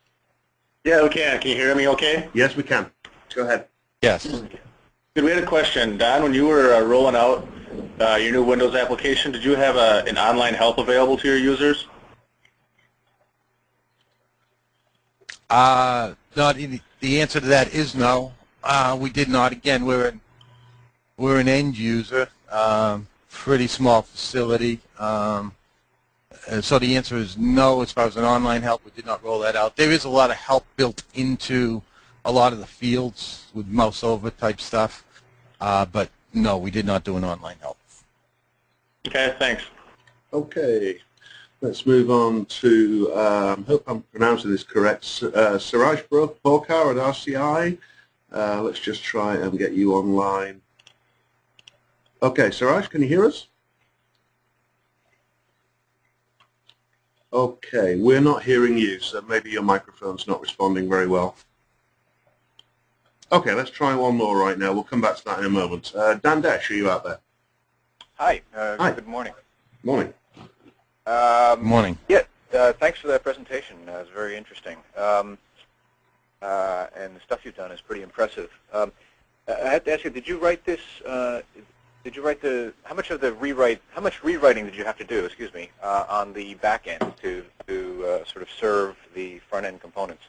Yeah, we can. Can you hear me okay?
Yes, we can. Go ahead.
Yes.
Good. We had a question. Don, when you were rolling out your new Windows application, did you have an online help available to your users?
No, the answer to that is no. We did not. Again, we're an end user, pretty small facility. So the answer is no. As far as an online help, we did not roll that out. There is a lot of help built into a lot of the fields with mouse over type stuff, but no, we did not do an online help.
Okay, thanks.
Okay. Let's move on to, hope I'm pronouncing this correct, Siraj Borkar at RCI. Let's just try and get you online. Okay, Siraj, can you hear us? Okay, we're not hearing you, so maybe your microphone's not responding very well. Okay, let's try one more right now. We'll come back to that in a moment. Dan Desh, are you out there?
Hi.
Hi.
Good morning.
Morning.
Good morning.
Yeah. Thanks for that presentation. It was very interesting. And the stuff you've done is pretty impressive. I have to ask you: did you write this? Did you write the? How much of the rewrite? How much rewriting did you have to do? Excuse me, on the back end to sort of serve the front end components?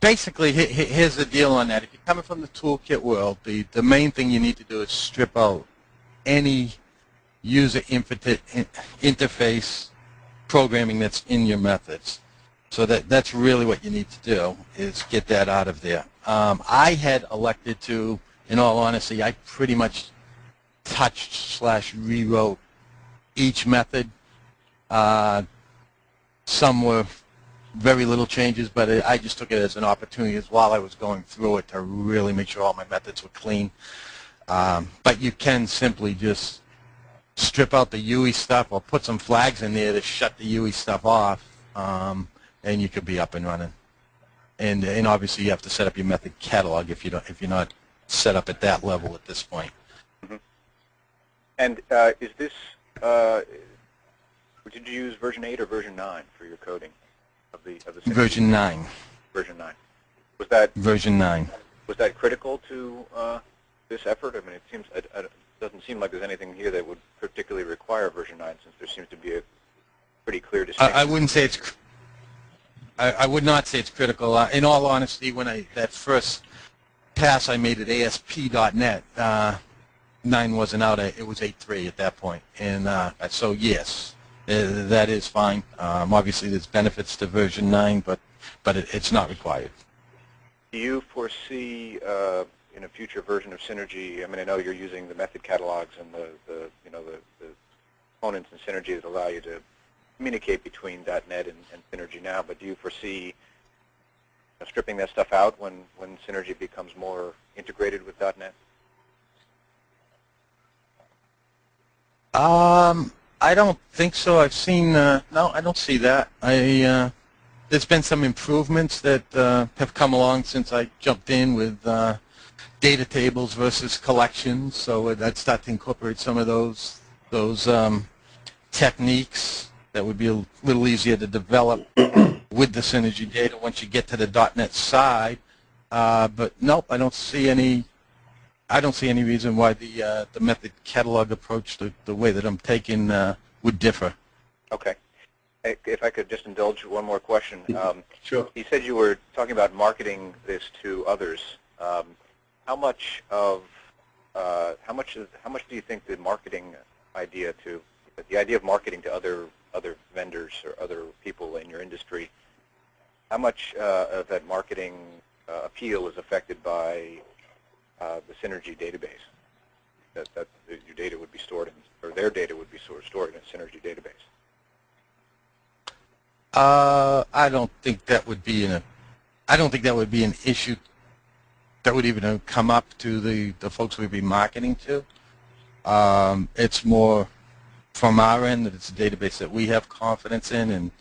Basically, here's the deal on that. If you're coming from the toolkit world, the main thing you need to do is strip out any user interface programming that's in your methods. So that's really what you need to do, is get that out of there. I had elected to, in all honesty, I pretty much touched / rewrote each method. Some were very little changes, but I just took it as an opportunity as while I was going through it to really make sure all my methods were clean. But you can simply just strip out the UE stuff or put some flags in there to shut the UE stuff off, and you could be up and running. And obviously you have to set up your method catalog if you're not set up at that level at this point.
Mm-hmm. And is this? Did you use version 8 or version 9 for your coding of the
Version 9.
Version 9. Was that
version 9?
Was that critical to this effort? I mean, it seems it doesn't seem like there's anything here that would particularly require version 9, since there seems to be a pretty clear distinction.
I wouldn't say it's. I would not say it's critical. In all honesty, when that first pass I made at ASP.NET, 9 wasn't out. It was 8.3 at that point, and so yes. That is fine. Obviously, there's benefits to version 9, but it's not required.
Do you foresee in a future version of Synergy? I mean, I know you're using the method catalogs and the components in Synergy that allow you to communicate between .NET and Synergy now. But do you foresee stripping that stuff out when Synergy becomes more integrated with .NET?
I don't think so. I've seen, no, I don't see that. There's been some improvements that have come along since I jumped in with data tables versus collections, so I'd start to incorporate some of those techniques that would be a little easier to develop with the Synergy data once you get to the .NET side. But nope, I don't see any reason why the method catalog approach, the way that I'm taking, would differ.
Okay. If I could just indulge one more question.
Sure.
You said you were talking about marketing this to others. How much do you think the marketing idea of marketing to other vendors or other people in your industry, how much of that marketing appeal is affected by the Synergy database, that your data would be stored in, or their data would be stored in a Synergy database?
I don't think that would be an issue that would even come up to the folks we'd be marketing to. It's more from our end that it's a database that we have confidence in and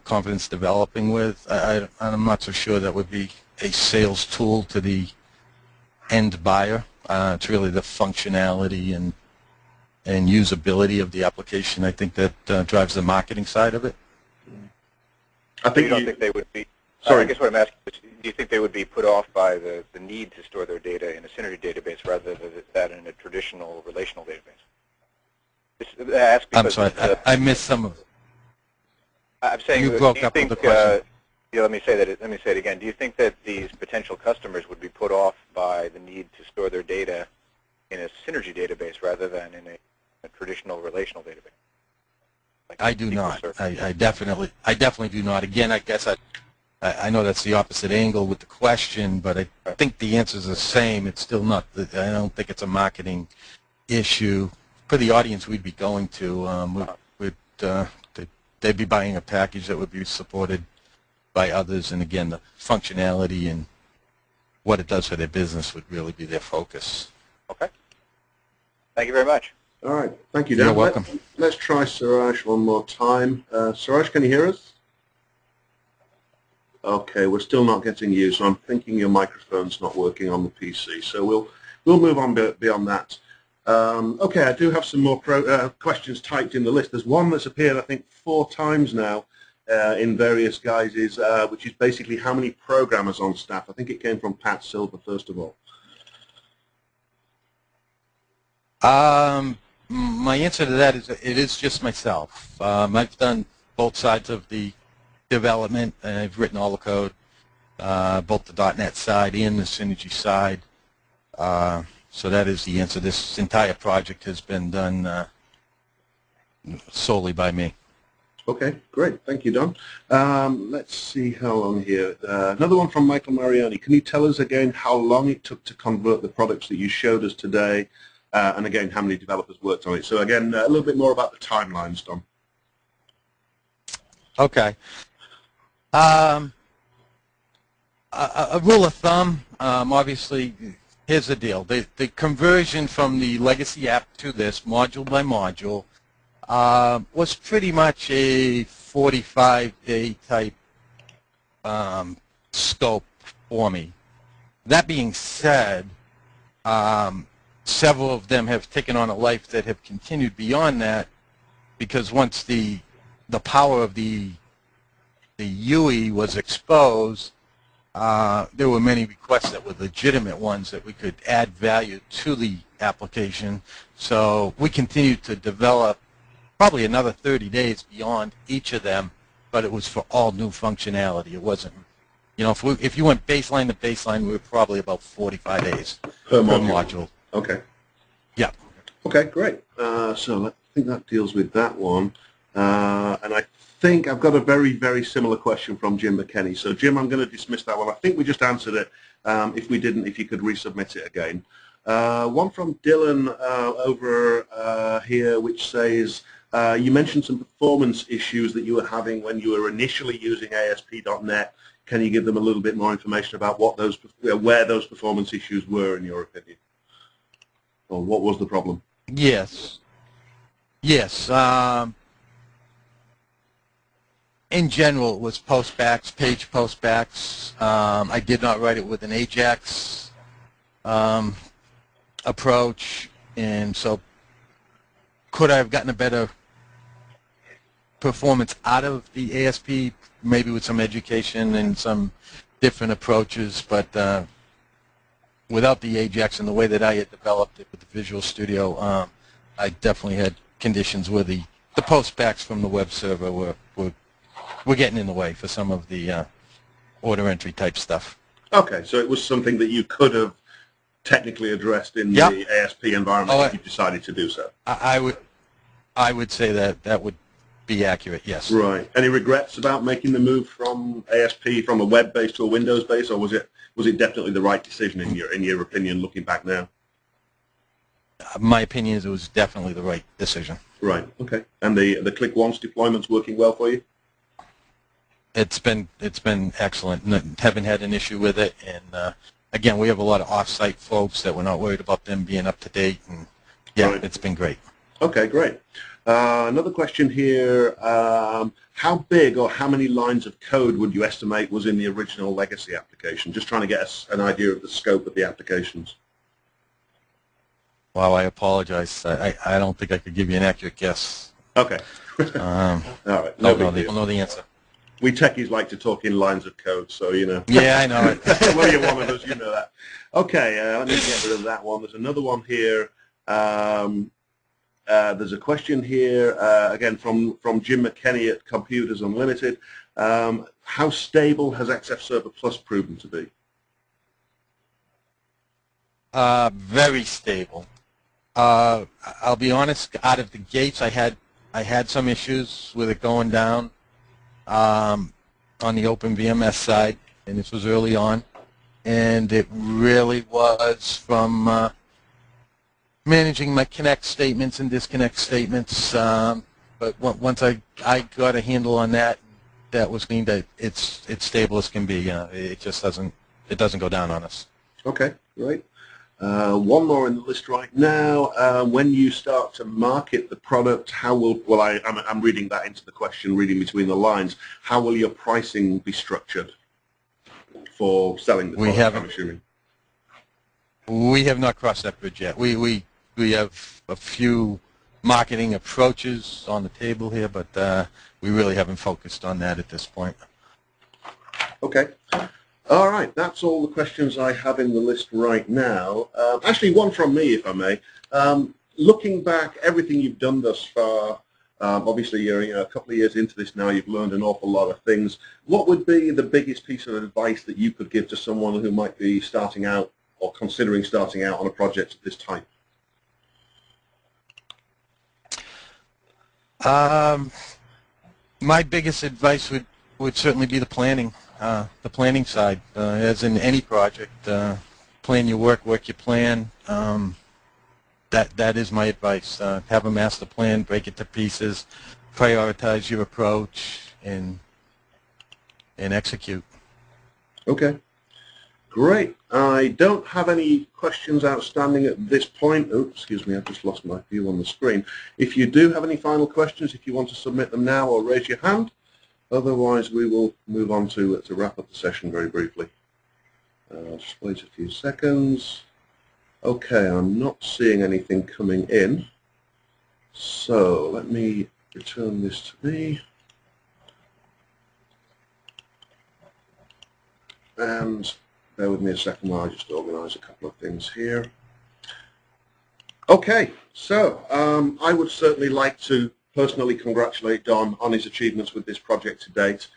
confidence developing with. I'm not so sure that would be a sales tool to the end buyer. It's really the functionality and usability of the application, I think, that drives the marketing side of it.
I think
you don't think they would be.
Sorry.
I guess what I'm asking is, do you think they would be put off by the need to store their data in a Synergy database rather than that in a traditional relational database?
I'm sorry, I missed some of it.
I'm saying,
you broke up with the question.
Let me say it again. Do you think that these potential customers would be put off by the need to store their data in a Synergy database rather than in a traditional relational database? Like
I do not. I definitely do not. Again, I guess I know that's the opposite angle with the question, but I think the answer is the same. It's still not. I don't think it's a marketing issue for the audience we'd be going to. They'd be buying a package that would be supported by others, and again, the functionality and what it does for their business would really be their focus.
Okay. Thank you very much.
All right. Thank you, Dan.
You're welcome.
Let's try Suraj one more time. Suraj, can you hear us? Okay, we're still not getting you, so I'm thinking your microphone's not working on the PC. So we'll move on beyond that. Okay, I do have some more questions typed in the list. There's one that's appeared, I think, 4 times now in various guises, which is basically how many programmers on staff. I think it came from Pat Silver, first of all.
My answer to that is it is just myself. I've done both sides of the development, and I've written all the code, both the .NET side and the Synergy side. So that is the answer. This entire project has been done solely by me.
Okay, great. Thank you, Don. Let's see how long here. Another one from Michael Mariani. Can you tell us again how long it took to convert the products that you showed us today, and again, how many developers worked on it? So again, a little bit more about the timelines, Don.
Okay. A rule of thumb, obviously, here's the deal. The conversion from the legacy app to this, module by module, was pretty much a 45-day type scope for me. That being said, several of them have taken on a life that have continued beyond that, because once the power of the UI was exposed, there were many requests that were legitimate ones that we could add value to the application. So we continued to develop probably another 30 days beyond each of them, but it was for all new functionality. It wasn't, you know, if you went baseline to baseline, we were probably about 45 days per module.
Okay.
Yeah.
Okay, great. So I think that deals with that one. And I think I've got a very, very similar question from Jim McKenney. So Jim, I'm going to dismiss that one. I think we just answered it. If we didn't, if you could resubmit it again. One from Dylan over here, which says, you mentioned some performance issues that you were having when you were initially using ASP.NET. Can you give them a little bit more information about what those, where those performance issues were, in your opinion? Or what was the problem?
Yes. Yes. In general, it was postbacks, page postbacks. I did not write it with an AJAX approach, and so could I have gotten a better performance out of the ASP, maybe with some education and some different approaches, but without the AJAX and the way that I had developed it with the Visual Studio, I definitely had conditions where the postbacks from the web server were getting in the way for some of the order entry type stuff. Okay,
so it was something that you could have technically addressed in the ASP environment if you decided to do so.
I would say that would be accurate, yes.
Right. Any regrets about making the move from ASP from a web-based to a Windows-based, or was it definitely the right decision in your opinion, looking back now?
My opinion is it was definitely the right decision.
Right. Okay. And the click once deployment's working well for you?
It's been excellent. Haven't had an issue with it, and again, we have a lot of off-site folks that we're not worried about them being up to date, and yeah, It's been great.
Okay, great. Another question here, how big or how many lines of code would you estimate was in the original legacy application? Just trying to get an idea of the scope of the applications.
Well, I apologize. I don't think I could give you an accurate guess.
Okay. All right. No big deal.
Know the answer.
We techies like to talk in lines of code, so you know.
Yeah, I know it.
Well, you're one of us, you know that. Okay, let me get rid of that one. There's another one here. There's a question here, again, from Jim McKenney at Computers Unlimited. How stable has XF Server Plus proven to be?
Very stable. I'll be honest, out of the gates, I had some issues with it going down on the OpenVMS side, and this was early on, and it really was from managing my connect statements and disconnect statements. But once I got a handle on that, that was mean that it's stable as can be. It just doesn't go down on us.
Okay, great. One more in the list right now. When you start to market the product, how will, I'm reading that into the question, reading between the lines, how will your pricing be structured? for selling the
We
product, I'm
haven't.
assuming.
We have not crossed that bridge yet. We have a few marketing approaches on the table here, but we really haven't focused on that at this point.
Okay. All right, that's all the questions I have in the list right now. Actually, one from me, if I may. Looking back, everything you've done thus far, obviously you're a couple of years into this now, you've learned an awful lot of things. What would be the biggest piece of advice that you could give to someone who might be starting out or considering starting out on a project of this type?
My biggest advice would certainly be the planning side. As in any project, plan your work your plan. That is my advice. Have a master plan, break it to pieces, prioritize your approach, and execute.
Okay. Great. I don't have any questions outstanding at this point. Oh, excuse me, I've just lost my view on the screen. If you do have any final questions, if you want to submit them now or raise your hand, otherwise we will move on to wrap up the session very briefly. Just wait a few seconds. Okay, I'm not seeing anything coming in. So let me return this to me. And bear with me a second while I just organize a couple of things here. Okay, so I would certainly like to personally congratulate Don on his achievements with this project to date.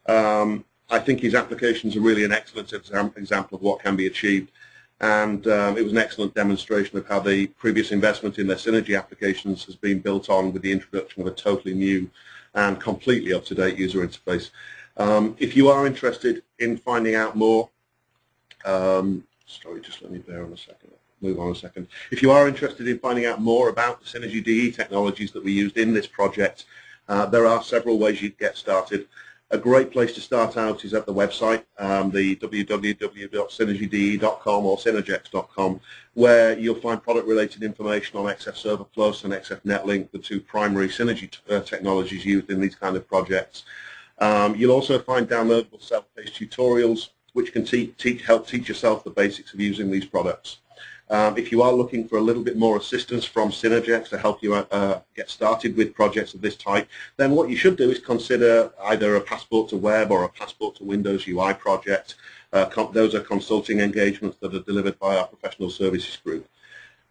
I think his applications are really an excellent example of what can be achieved, and it was an excellent demonstration of how the previous investment in their Synergy applications has been built on with the introduction of a totally new and completely up-to-date user interface. If you are interested in finding out more, sorry, just let me bear on a second. Move on a second. If you are interested in finding out more about the Synergy DE technologies that we used in this project, there are several ways you can get started. A great place to start out is at the website, the www.synergyde.com or synergex.com, where you'll find product-related information on XF Server Plus and XF Netlink, the two primary Synergy technologies used in these kind of projects. You'll also find downloadable self-paced tutorials which can help teach yourself the basics of using these products. If you are looking for a little bit more assistance from Synergex to help you get started with projects of this type, then what you should do is consider either a Passport to Web or a Passport to Windows UI project. Those are consulting engagements that are delivered by our professional services group.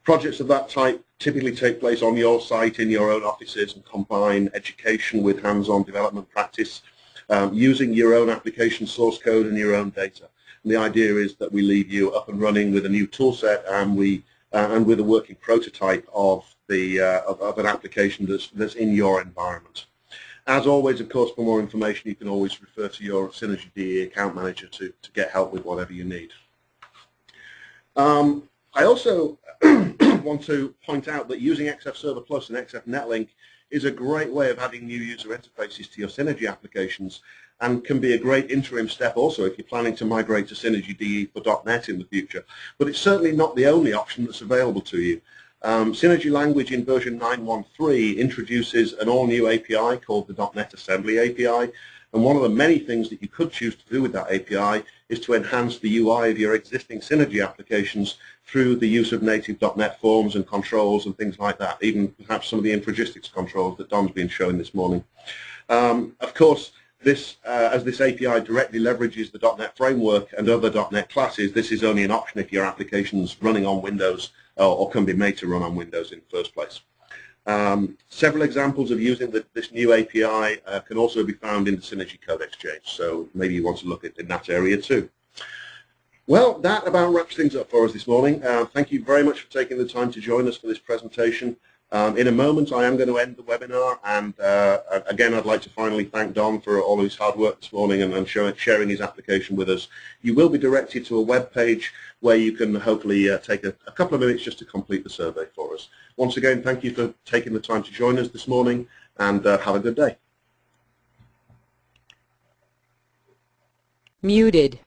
Projects of that type typically take place on your site in your own offices and combine education with hands-on development practice using your own application source code and your own data. And the idea is that we leave you up and running with a new tool set and with a working prototype of an application that's in your environment. As always, of course, for more information, you can always refer to your Synergy DE account manager to get help with whatever you need. I also want to point out that using XF Server Plus and XF Netlink is a great way of adding new user interfaces to your Synergy applications, and can be a great interim step also if you're planning to migrate to Synergy DE for .NET in the future. But it's certainly not the only option that's available to you. Synergy Language in version 9.1.3 introduces an all-new API called the .NET Assembly API, and one of the many things that you could choose to do with that API is to enhance the UI of your existing Synergy applications through the use of native .NET forms and controls and things like that, even perhaps some of the Infragistics controls that Don's been showing this morning. Of course, as this API directly leverages the .NET framework and other .NET classes, this is only an option if your application's running on Windows or can be made to run on Windows in the first place. Several examples of using this new API can also be found in the Synergy Code Exchange, so maybe you want to look at in that area too. Well, that about wraps things up for us this morning. Thank you very much for taking the time to join us for this presentation. In a moment, I am going to end the webinar, and again, I'd like to finally thank Don for all his hard work this morning and sharing his application with us. You will be directed to a web page where you can hopefully take a couple of minutes just to complete the survey for us. Once again, thank you for taking the time to join us this morning, and have a good day.
Muted.